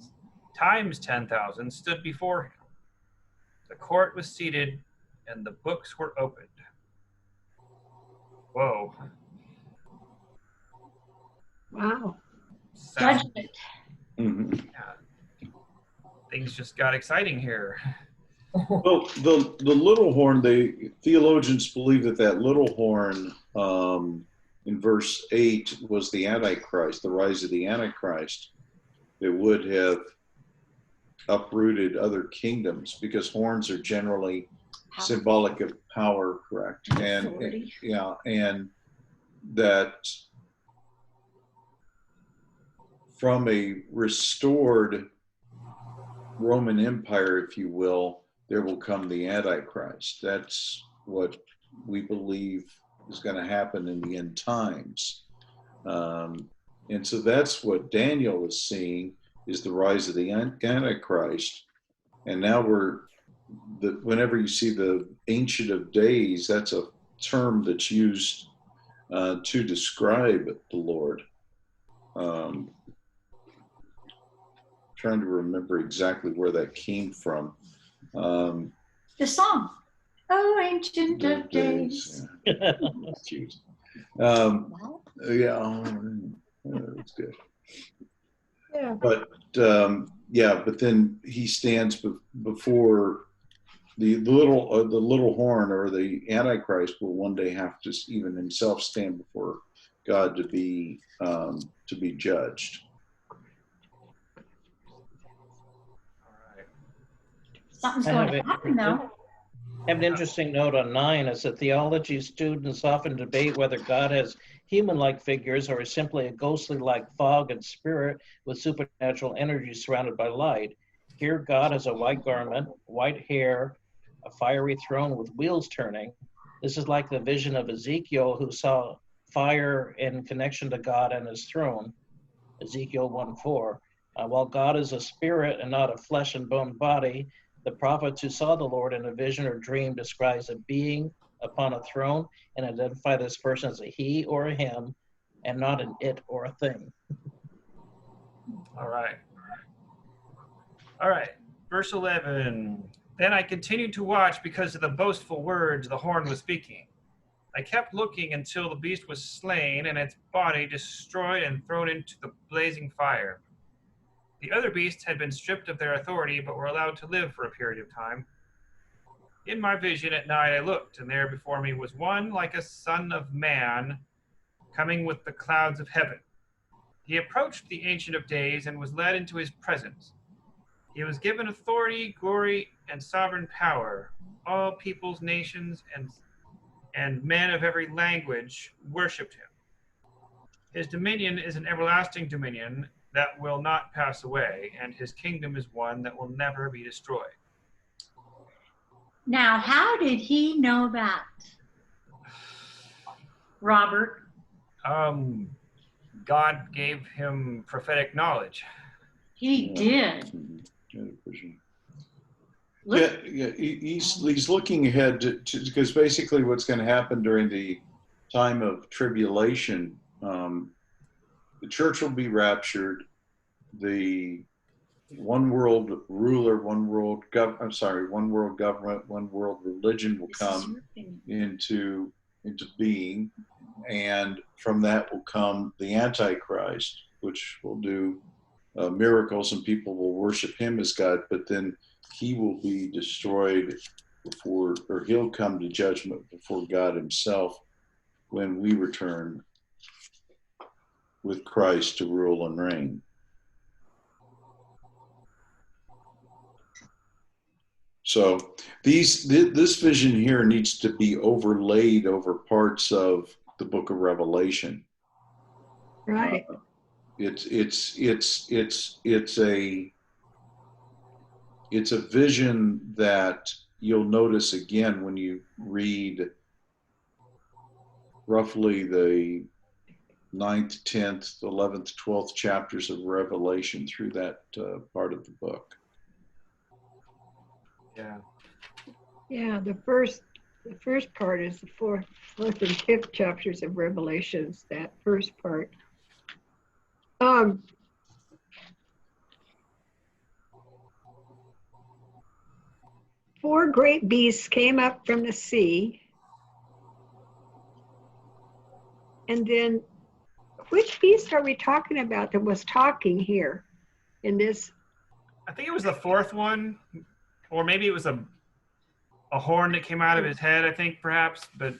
times 10,000 stood before him. The court was seated, and the books were opened. Whoa. Wow. Sounds, Judgment. things just got exciting here. Well, the little horn, the theologians believe that little horn in verse 8 was the Antichrist, the rise of the Antichrist. That would have uprooted other kingdoms, because horns are generally symbolic of power, correct? And yeah, and that from a restored Roman Empire, if you will, there will come the Antichrist. That's what we believe is going to happen in the end times. And so that's what Daniel is seeing, is the rise of the Antichrist. And now whenever you see the Ancient of Days, that's a term that's used to describe the Lord. Trying to remember exactly where that came from. The song, Oh, Ancient of Days. Yeah. That's good. Yeah. But but then he stands before the little horn, or the Antichrist will one day have to even himself stand before God to be judged. Something's I going have to happen now. I have an interesting note on 9. Is that theology students often debate whether God has human-like figures or is simply a ghostly-like fog and spirit with supernatural energy surrounded by light. Here, God has a white garment, white hair, a fiery throne with wheels turning. This is like the vision of Ezekiel, who saw fire in connection to God and his throne, Ezekiel 1:4. While God is a spirit and not a flesh and bone body, the prophets who saw the Lord in a vision or dream describes a being upon a throne and identify this person as a he or a him and not an it or a thing. All right. All right. Verse 11. Then I continued to watch because of the boastful words the horn was speaking. I kept looking until the beast was slain and its body destroyed and thrown into the blazing fire. The other beasts had been stripped of their authority, but were allowed to live for a period of time. In my vision at night I looked, and there before me was one like a son of man coming with the clouds of heaven. He approached the Ancient of Days and was led into his presence. He was given authority, glory, and sovereign power. All peoples, nations, and men of every language worshipped him. His dominion is an everlasting dominion that will not pass away, and his kingdom is one that will never be destroyed. Now, how did he know that, Robert? God gave him prophetic knowledge. He did. He's looking ahead to because basically what's going to happen during the time of tribulation, the church will be raptured, the one world ruler, one world government, one world religion will come into being, and from that will come the Antichrist, which will do miracles and people will worship him as God, but then he will be destroyed before, or he'll come to judgment before God himself when we return with Christ to rule and reign. So this vision here needs to be overlaid over parts of the book of Revelation. Right. It's a vision that you'll notice again when you read roughly the 9th, 10th, 11th, 12th chapters of Revelation through that part of the book. Yeah. Yeah, the first part is the fourth and fifth chapters of Revelations, that first part. Four great beasts came up from the sea. And then, which beast are we talking about that was talking here in this? I think it was the fourth one, or maybe it was a horn that came out of his head, I think, perhaps, but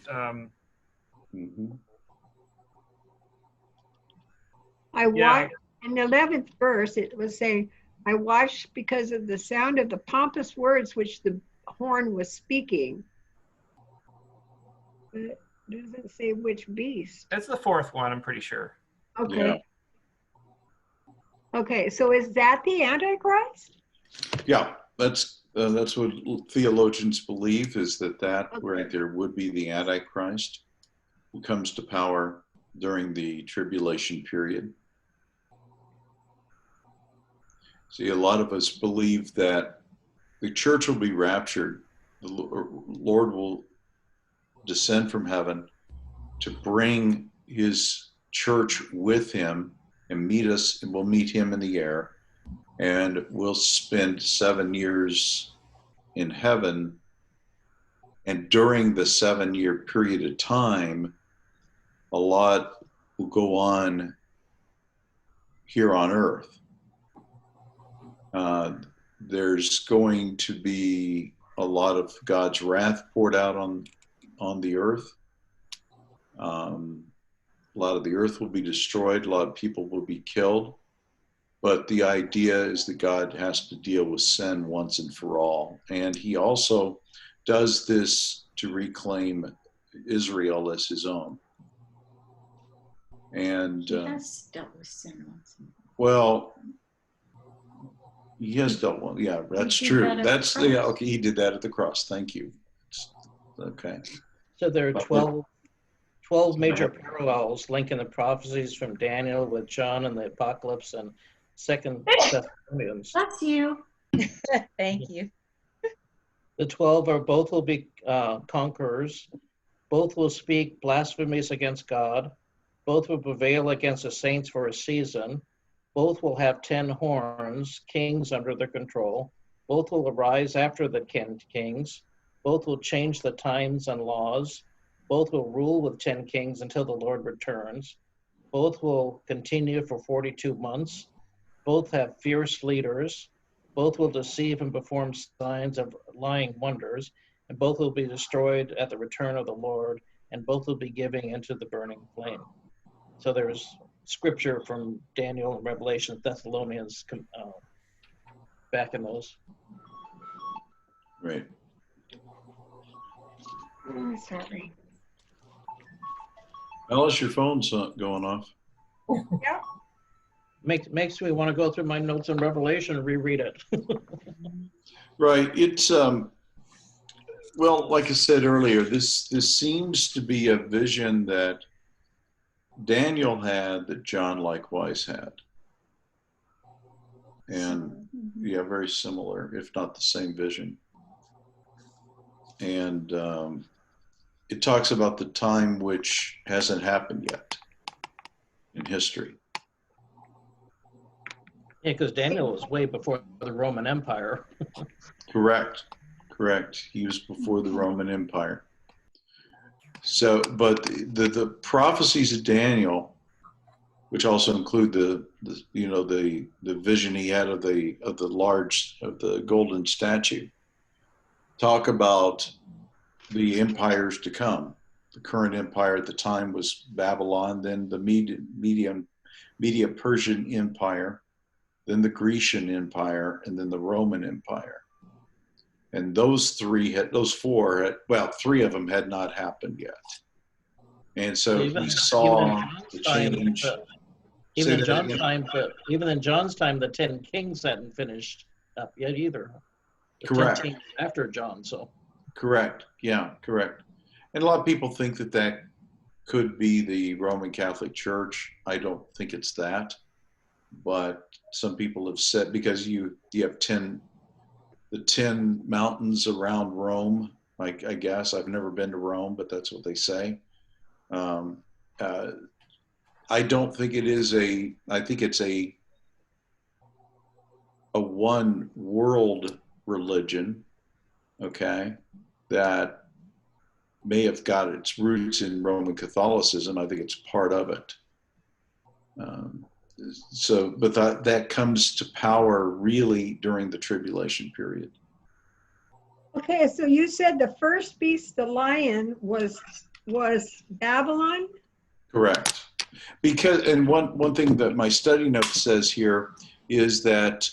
I watched in the 11th verse, it was saying, I watched because of the sound of the pompous words which the horn was speaking. But it doesn't say which beast. that's the fourth one, I'm pretty sure. Okay. Yeah. Okay, so is that the Antichrist? Yeah, that's what theologians believe, is that right there would be the Antichrist who comes to power during the tribulation period. See, a lot of us believe that the church will be raptured. The Lord will descend from heaven to bring his church with him and meet us, and we'll meet him in the air. And we'll spend 7 years in heaven. And during the 7-year period of time, a lot will go on here on earth. There's going to be a lot of God's wrath poured out on the earth. A lot of the earth will be destroyed. A lot of people will be killed. But the idea is that God has to deal with sin once and for all. And he also does this to reclaim Israel as his own. And He has dealt with sin once. well, he has dealt with, yeah, that's true. That's, yeah, okay, he did that at the cross. Thank you. Okay. So there are 12 major parallels linking the prophecies from Daniel with John and the Apocalypse and 2 Thessalonians. That's you. Thank you. The 12 are both will be conquerors. Both will speak blasphemies against God. Both will prevail against the saints for a season. Both will have 10 horns, kings under their control. Both will arise after the 10 kings. Both will change the times and laws. Both will rule with 10 kings until the Lord returns. Both will continue for 42 months. Both have fierce leaders. Both will deceive and perform signs of lying wonders. And both will be destroyed at the return of the Lord. And both will be giving into the burning flame. So there's scripture from Daniel and Revelation, Thessalonians, back in those. Right. Oh, sorry. Alice, your phone's not going off. Yep. Makes me want to go through my notes in Revelation and reread it. Right. It's well, like I said earlier, this seems to be a vision that Daniel had that John likewise had. And yeah, very similar, if not the same vision. And it talks about the time which hasn't happened yet in history. Yeah, because Daniel was way before the Roman Empire. Correct. He was before the Roman Empire. So, but the prophecies of Daniel, which also include the vision he had of the golden statue, talk about the empires to come. The current empire at the time was Babylon, then the Media Persian Empire, then the Grecian Empire, and then the Roman Empire. And three of them had not happened yet. And so he saw the change. Even in John's time, the 10 kings hadn't finished up yet either. Correct. 10 kings after John, so. Correct. Yeah, correct. And a lot of people think that could be the Roman Catholic Church. I don't think it's that. But some people have said, because you have the 10 mountains around Rome, I guess. I've never been to Rome, but that's what they say. I don't think it is I think it's a one world religion, okay, that may have got its roots in Roman Catholicism. I think it's part of it. But that comes to power really during the tribulation period. Okay, so you said the first beast, the lion, was Babylon? Correct. Because, and one thing that my study note says here is that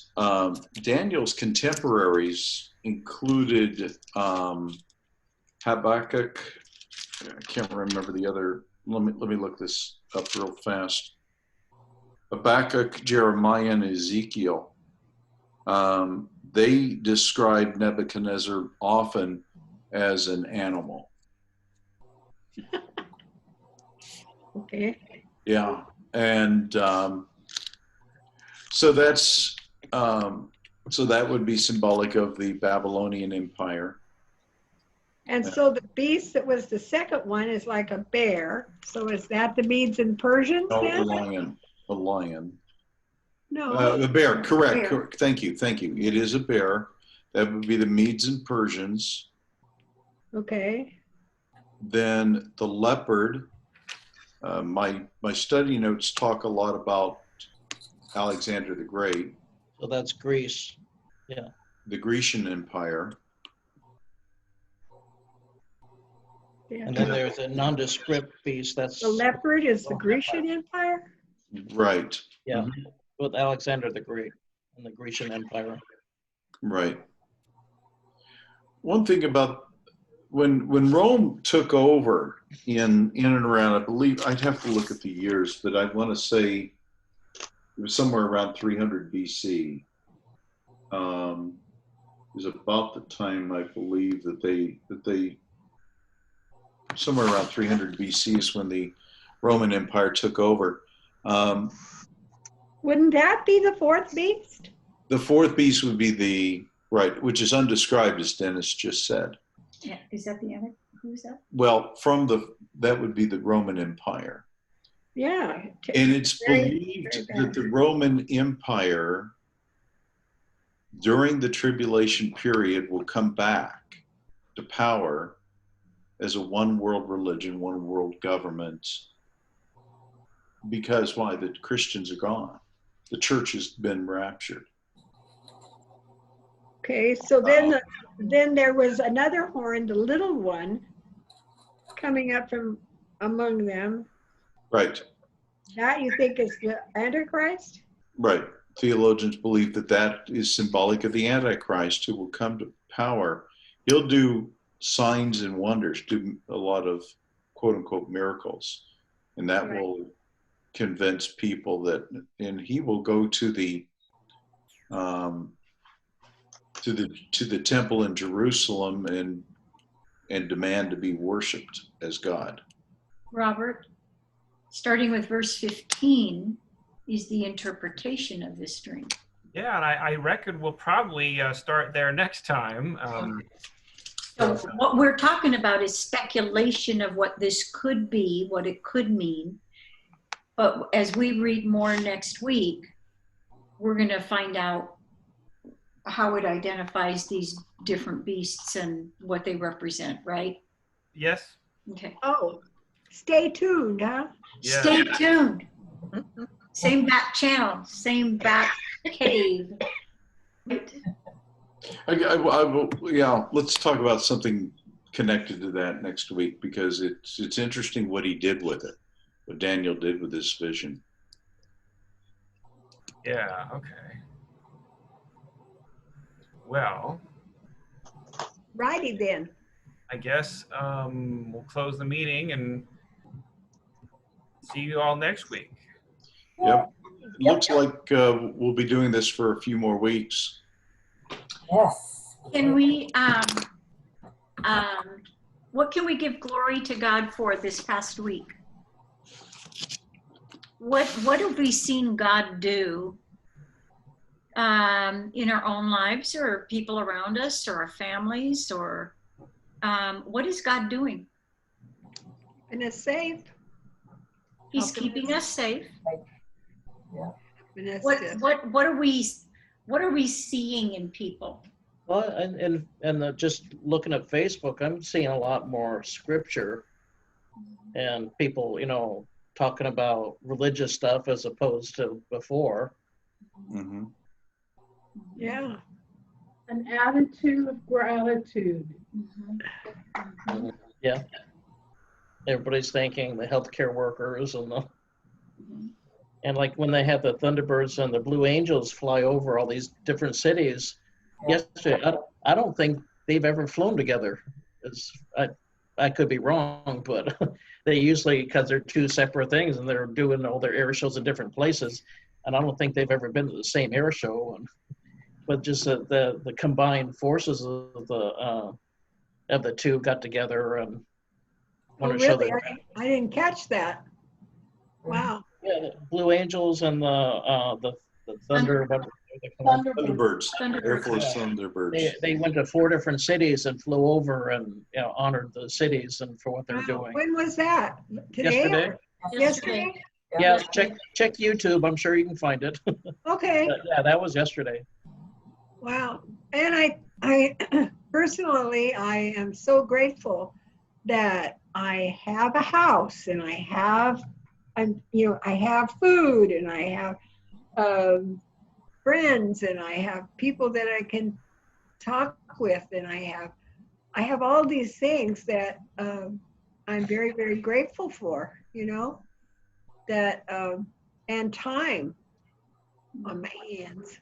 Daniel's contemporaries included Habakkuk. I can't remember the other. Let me look this up real fast. Habakkuk, Jeremiah, and Ezekiel. They describe Nebuchadnezzar often as an animal. Okay. Yeah, and so that's so that would be symbolic of the Babylonian Empire. And so the beast that was the second one is like a bear. So is that the Medes and Persians then? A lion. No. The bear, correct. Bear. Thank you. It is a bear. That would be the Medes and Persians. Okay. Then the leopard. My study notes talk a lot about Alexander the Great. So that's Greece. Yeah. The Grecian Empire. Yeah. And then there's a nondescript beast. That's The leopard is the Grecian Empire? Right. yeah, Mm-hmm. with Alexander the Great and the Grecian Empire. Right. One thing about when Rome took over in and around, I believe, I'd have to look at the years, but I want to say it was somewhere around 300 BC. It was about the time, I believe, that they somewhere around 300 BC is when the Roman Empire took over. Wouldn't that be the fourth beast? The fourth beast would be which is undescribed, as Dennis just said. Yeah, is that the other? Who's that? Well, that would be the Roman Empire. Yeah. And it's Very believed bad. that the Roman Empire during the tribulation period will come back to power as a one world religion, one world government. Because why? The Christians are gone. The church has been raptured. Okay, so then there was another horn, the little one, coming up from among them. Right. That you think is the Antichrist? Right. Theologians believe that that is symbolic of the Antichrist who will come to power. He'll do signs and wonders, do a lot of quote unquote miracles, and that Right. will convince people that, and he will go to the temple in Jerusalem and demand to be worshipped as God. Robert, starting with verse 15 is the interpretation of this dream. Yeah, and I reckon we'll probably start there next time. So what we're talking about is speculation of what this could be, what it could mean. But as we read more next week, we're going to find out how it identifies these different beasts and what they represent, right? Yes? Okay. Oh, stay tuned, huh? Yeah. Stay tuned. Same back channel, same back cave. Yeah, let's talk about something connected to that next week, because it's interesting what he did with it, what Daniel did with this vision. Yeah, okay. Well, Righty then. I guess we'll close the meeting and see you all next week. Yep. Looks like we'll be doing this for a few more weeks. Yes. Can we, what can we give glory to God for this past week? What have we seen God do in our own lives, or people around us, or our families, or what is God doing? And it's safe. He's keeping us safe. Yeah. And it's What are we seeing in people? Well, and just looking at Facebook, I'm seeing a lot more scripture and people, talking about religious stuff as opposed to before. Mm-hmm. yeah. An attitude of gratitude. Mm-hmm. Yeah. Everybody's thanking the healthcare workers and like when they had the Thunderbirds and the Blue Angels fly over all these different cities yesterday, I don't think they've ever flown together. I could be wrong, but they usually, because they're two separate things and they're doing all their air shows in different places, and I don't think they've ever been to the same air show. But just the combined forces of the two got together and Oh, wanted to show really? their I didn't catch that. Wow. yeah, the Blue Angels and the Thunder, whatever they're called. Thunderbirds, Air Force Yeah. Thunderbirds. They went to 4 different cities and flew over and honored the cities and for what they're Wow. doing. When was that? Today? Yesterday. Yesterday? Yeah, check YouTube. I'm sure you can find it. Okay. But yeah, that was yesterday. Wow. And I personally, I am so grateful that I have a house and I have food and I have friends and I have people that I can talk with, and I have all these things that I'm very, very grateful for, that and time on my hands.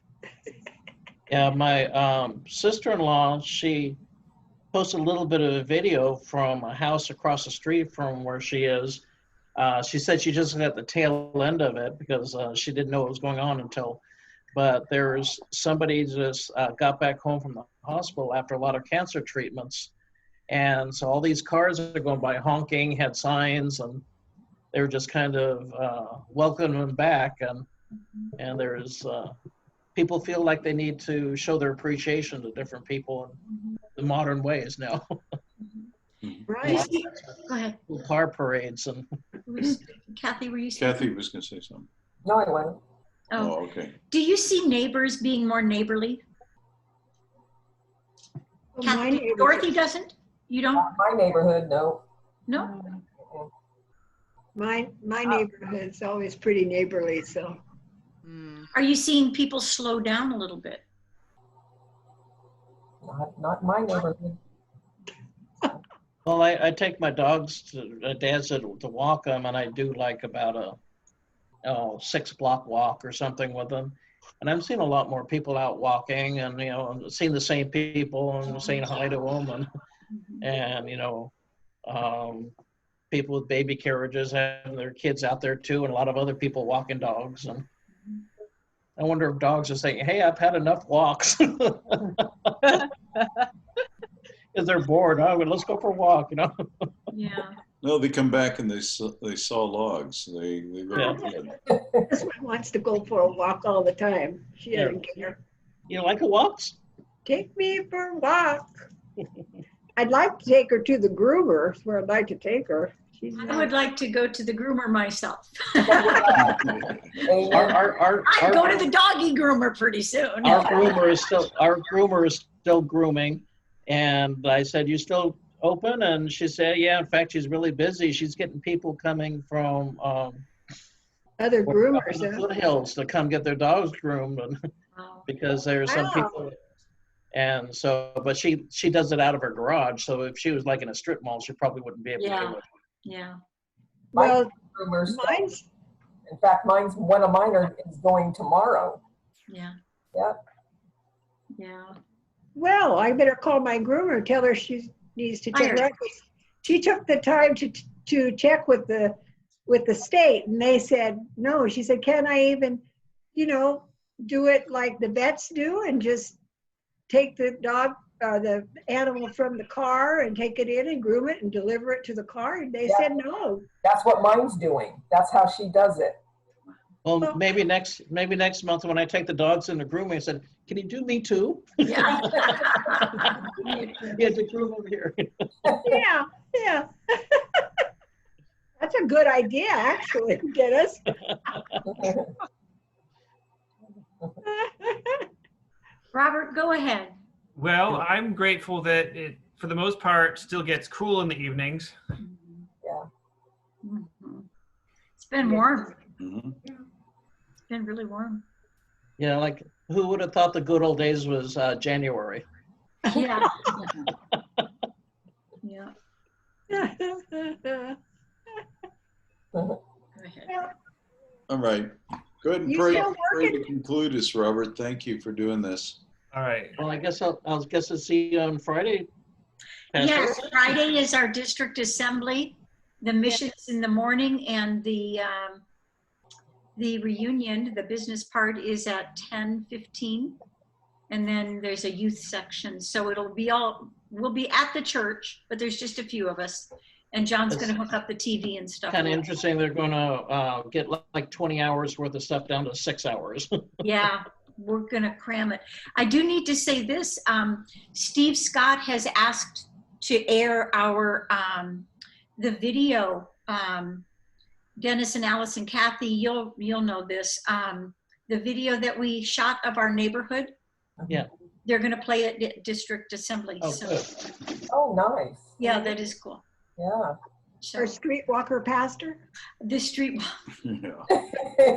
Yeah, my sister-in-law, she posted a little bit of a video from a house across the street from where she is. She said she just got the tail end of it because she didn't know what was going on but there's somebody just got back home from the hospital after a lot of cancer treatments. And so all these cars are going by honking, had signs, and they were just kind of welcoming them back. And there's people feel like they need to show their appreciation to different people in the modern ways now. Right. Go ahead. Car parades and Kathy, were you saying? Kathy was going to say something. No, I wasn't. Oh. Oh, okay. Do you see neighbors being more neighborly? Well, my Kathy, neighborhood- Dorothy doesn't? You don't? My neighborhood, no. No? My neighborhood's always pretty neighborly, so. Are you seeing people slow down a little bit? Not my neighborhood. well, I take my dogs to Dad's to walk them, and I do like about 6-block walk or something with them. And I'm seeing a lot more people out walking, and seeing the same people and saying hi to them, and people with baby carriages having their kids out there too, and a lot of other people walking dogs. And I wonder if dogs are saying, "Hey, I've had enough walks," because they're bored. Oh, well, let's go for a walk, Yeah. No, they come back and they saw logs. They really did. This one wants to go for a walk all the time. She doesn't care. You like a walks? Take me for a walk. I'd like to take her to the groomer. That's where I'd like to take her. I would like to go to the groomer myself. Our I'd go to the doggy groomer pretty soon. Our groomer is still grooming, and I said, "You still open?" And she said, "Yeah. In fact, she's really busy. She's getting people coming from Other groomers. the foothills to come get their dogs groomed, and because there's some people." And so, but she does it out of her garage. So if she was like in a strip mall, she probably wouldn't be able to do it. Yeah. Well, mine's. In fact, one of mine is going tomorrow. Yeah. Yeah. Yeah. well, I better call my groomer, tell her she needs to check. Iron. She took the time to check with the state, and they said no. She said, "Can I even, do it like the vets do and just take the dog, the animal from the car and take it in and groom it and deliver it to the car?" And they said no. That's what mine's doing. That's how she does it. Well, maybe next month when I take the dogs in the grooming, I said, "Can you do me too?" Yeah. Yeah, to groom over here. Yeah. That's a good idea, actually, Dennis. Robert, go ahead. Well, I'm grateful that it, for the most part, still gets cool in the evenings. Yeah. It's been warm. Mhm. It's been really warm. Yeah, like who would have thought the good old days was January? Yeah. Yeah. Go ahead. All right. Go ahead and You pray still to working? conclude us, Robert. Thank you for doing this. All right. Well, I guess I'll see you on Friday. Pastor. Yes, Friday is our district assembly. The mission's in the morning, and the reunion, the business part, is at 10:15, and then there's a youth section. So we'll be at the church, but there's just a few of us, and John's going to hook up the TV and stuff. Kind of interesting. They're going to get like 20 hours worth of stuff down to 6 hours. Yeah, we're going to cram it. I do need to say this. Steve Scott has asked to air our the video. Dennis and Alice and Kathy, you'll know this. The video that we shot of our neighborhood. Yeah. They're going to play it at district assembly. Oh, So, good. Oh, nice. yeah, that is cool. Yeah. So Our streetwalker pastor. the street. Yeah.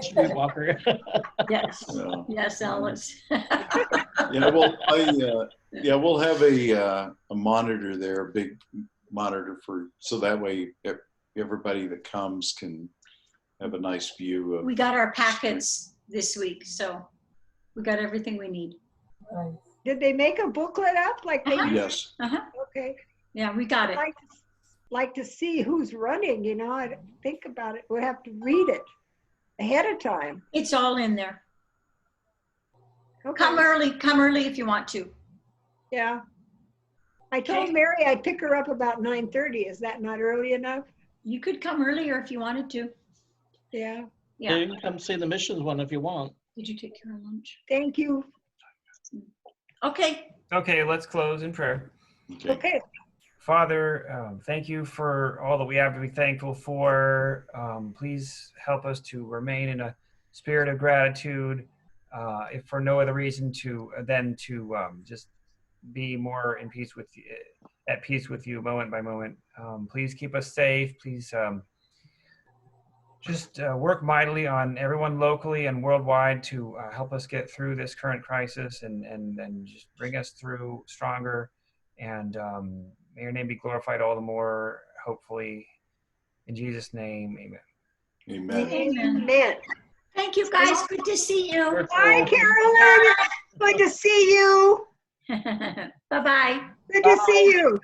Streetwalker. Yes. Yeah. Yes, Alice. Yeah. Well, we'll have a monitor there, a big monitor so that way everybody that comes can have a nice view of. We got our packets this week, so we got everything we need. Nice. Did they make a booklet up like they? Yes. Okay. Yeah, we got it. I'd like to see who's running. I think about it. We'll have to read it ahead of time. It's all in there. Okay. Come early if you want to. Yeah. I told Okay. Mary I'd pick her up about 9:30. Is that not early enough? You could come earlier if you wanted to. Yeah. Yeah, Yeah. you can come see the missions one if you want. Did you take care of lunch? Thank you. Okay. Okay, let's close in prayer. Okay. Okay. Father, thank you for all that we have to be thankful for. Please help us to remain in a spirit of gratitude, if for no other reason than to just be more in peace with you, at peace with you moment by moment. Please keep us safe. Please just work mightily on everyone locally and worldwide to help us get through this current crisis and just bring us through stronger. And may your name be glorified all the more, hopefully. In Jesus' name, amen. Amen. Amen. Thank you, guys. Good to see you. Hi, Carolyn. Good to see you. Bye-bye. Good to see you.